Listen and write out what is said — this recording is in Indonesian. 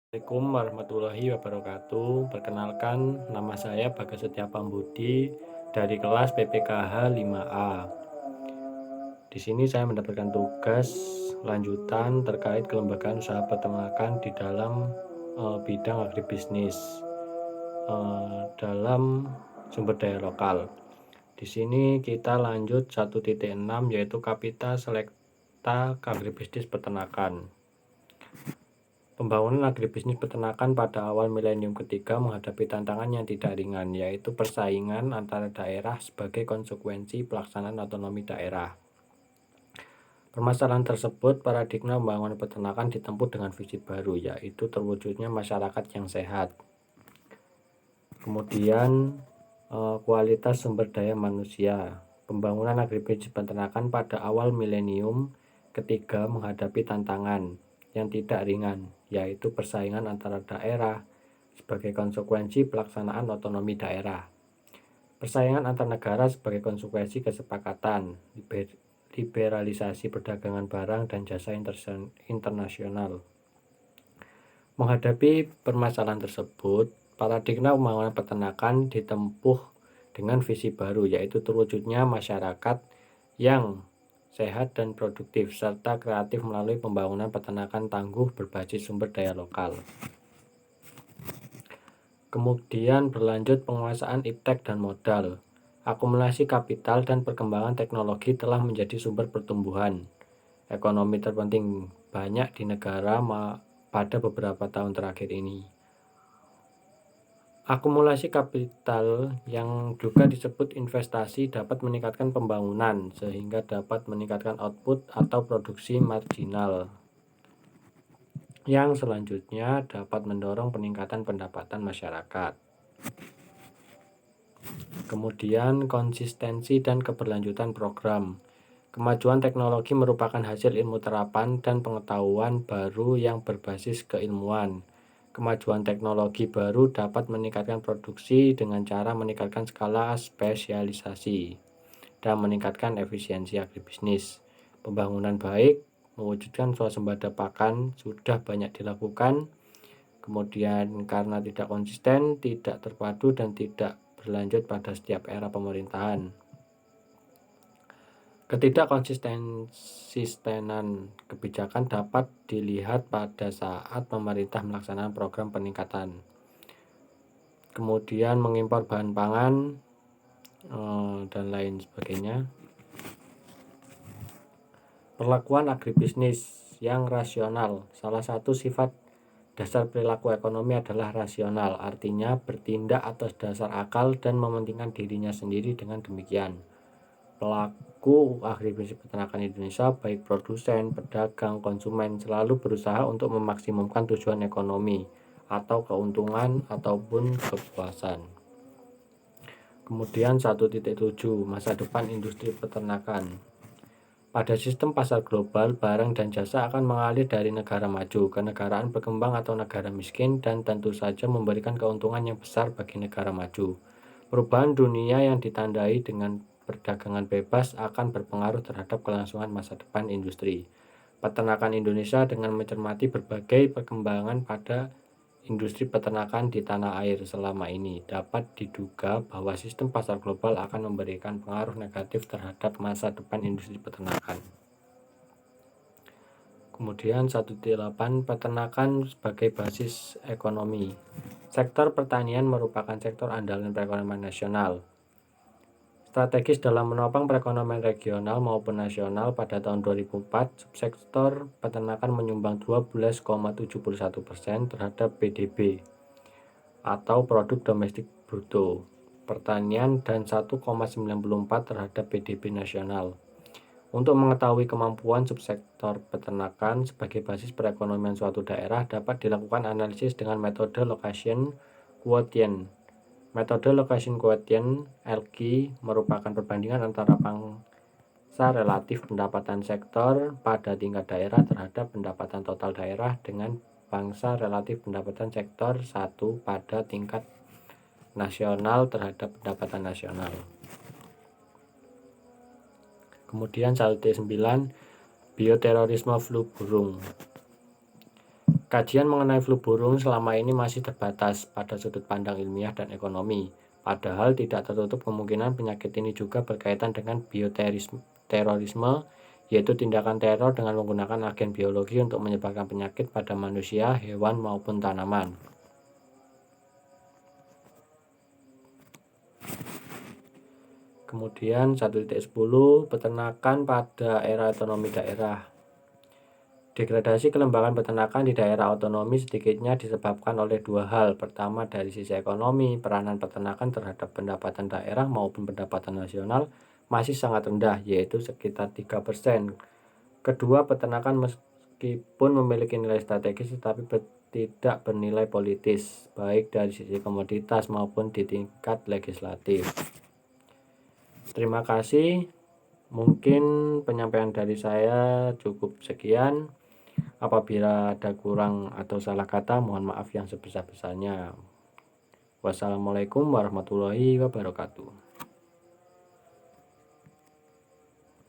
Assalamualaikum warahmatullahi wabarakatuh. Perkenalkan, nama saya Bagas Setia Pambudi dari kelas PPKH 5A. Di sini saya mendapatkan tugas lanjutan terkait kelembagaan usaha peternakan di dalam bidang agribisnis dalam sumber daya lokal. Di sini kita lanjut 1.6 yaitu Kapita Selekta Agribisnis Peternakan. Pembangunan agribisnis peternakan pada awal milenium ketiga menghadapi tantangan yang tidak ringan, yaitu persaingan antara daerah sebagai konsekuensi pelaksanaan otonomi daerah. Permasalahan tersebut, paradigma pembangunan peternakan ditempuh dengan visi baru, yaitu terwujudnya masyarakat yang sehat. Kemudian, kualitas sumber daya manusia. Pembangunan agribisnis peternakan pada awal milenium ketiga menghadapi tantangan yang tidak ringan, yaitu persaingan antara daerah sebagai konsekuensi pelaksanaan otonomi daerah. Persaingan antar negara sebagai konsekuensi kesepakatan, liberalisasi perdagangan barang dan jasa internasional. Menghadapi permasalahan tersebut, paradigma pembangunan peternakan ditempuh dengan visi baru, yaitu terwujudnya masyarakat yang sehat dan produktif, serta kreatif melalui pembangunan peternakan tangguh berbasis sumber daya lokal. Kemudian berlanjut penguasaan iptek dan modal. Akumulasi kapital dan perkembangan teknologi telah menjadi sumber pertumbuhan ekonomi terpenting banyak di negara pada beberapa tahun terakhir ini. Akumulasi kapital yang juga disebut investasi dapat meningkatkan pembangunan sehingga dapat meningkatkan output atau produksi marginal, yang selanjutnya dapat mendorong peningkatan pendapatan masyarakat. Kemudian konsistensi dan keberlanjutan program. Kemajuan teknologi merupakan hasil ilmu terapan dan pengetahuan baru yang berbasis keilmuan. Kemajuan teknologi baru dapat meningkatkan produksi dengan cara meningkatkan skala spesialisasi dan meningkatkan efisiensi agribisnis. Pembangunan baik mewujudkan swasembada pakan sudah banyak dilakukan, kemudian karena tidak konsisten, tidak terpadu, dan tidak berlanjut pada setiap era pemerintahan. Ketidakkonsistenan kebijakan dapat dilihat pada saat pemerintah melaksanakan program peningkatan, kemudian mengimpor bahan pangan, dan lain sebagainya. Perlakuan agribisnis yang rasional. Salah satu sifat dasar perilaku ekonomi adalah rasional, artinya bertindak atas dasar akal dan mementingkan dirinya sendiri. Dengan demikian, pelaku agribisnis peternakan Indonesia, baik produsen, pedagang, konsumen, selalu berusaha untuk memaksimumkan tujuan ekonomi atau keuntungan ataupun kepuasan. Kemudian 1.7 masa depan industri peternakan. Pada sistem pasar global, barang dan jasa akan mengalir dari negara maju ke negara berkembang atau negara miskin, dan tentu saja memberikan keuntungan yang besar bagi negara maju. Perubahan dunia yang ditandai dengan perdagangan bebas akan berpengaruh terhadap kelangsungan masa depan industri peternakan Indonesia. Dengan mencermati berbagai perkembangan pada industri peternakan di tanah air selama ini, dapat diduga bahwa sistem pasar global akan memberikan pengaruh negatif terhadap masa depan industri peternakan. Kemudian 1.8 peternakan sebagai basis ekonomi. Sektor pertanian merupakan sektor andalan perekonomian nasional, strategis dalam menopang perekonomian regional maupun nasional. Pada tahun 2004, subsektor peternakan menyumbang 12,71% terhadap PDB atau produk domestik bruto pertanian dan 1,94% terhadap PDB nasional. Untuk mengetahui kemampuan subsektor peternakan sebagai basis perekonomian suatu daerah, dapat dilakukan analisis dengan metode location quotient. Metode location quotient (LQ) merupakan perbandingan antara pangsa relatif pendapatan sektor pada tingkat daerah terhadap pendapatan total daerah dengan pangsa relatif pendapatan sektor 1 pada tingkat nasional terhadap pendapatan nasional. Kemudian 1.9 bioterorisme flu burung. Kajian mengenai flu burung selama ini masih terbatas pada sudut pandang ilmiah dan ekonomi, padahal tidak tertutup kemungkinan penyakit ini juga berkaitan dengan bioterorisme, yaitu tindakan teror dengan menggunakan agen biologi untuk menyebarkan penyakit pada manusia, hewan, maupun tanaman. Kemudian 1.10 peternakan pada era otonomi daerah. Degradasi kelembagaan peternakan di daerah otonomi sedikitnya disebabkan oleh dua hal. Pertama, dari sisi ekonomi, peranan peternakan terhadap pendapatan daerah maupun pendapatan nasional masih sangat rendah, yaitu sekitar 3%. Kedua, peternakan meskipun memiliki nilai strategis tetapi tidak bernilai politis, baik dari sisi komoditas maupun di tingkat legislatif. Terima kasih. Mungkin penyampaian dari saya cukup sekian. Apabila ada kurang atau salah kata, mohon maaf yang sebesar-besarnya. Wassalamualaikum warahmatullahi wabarakatuh.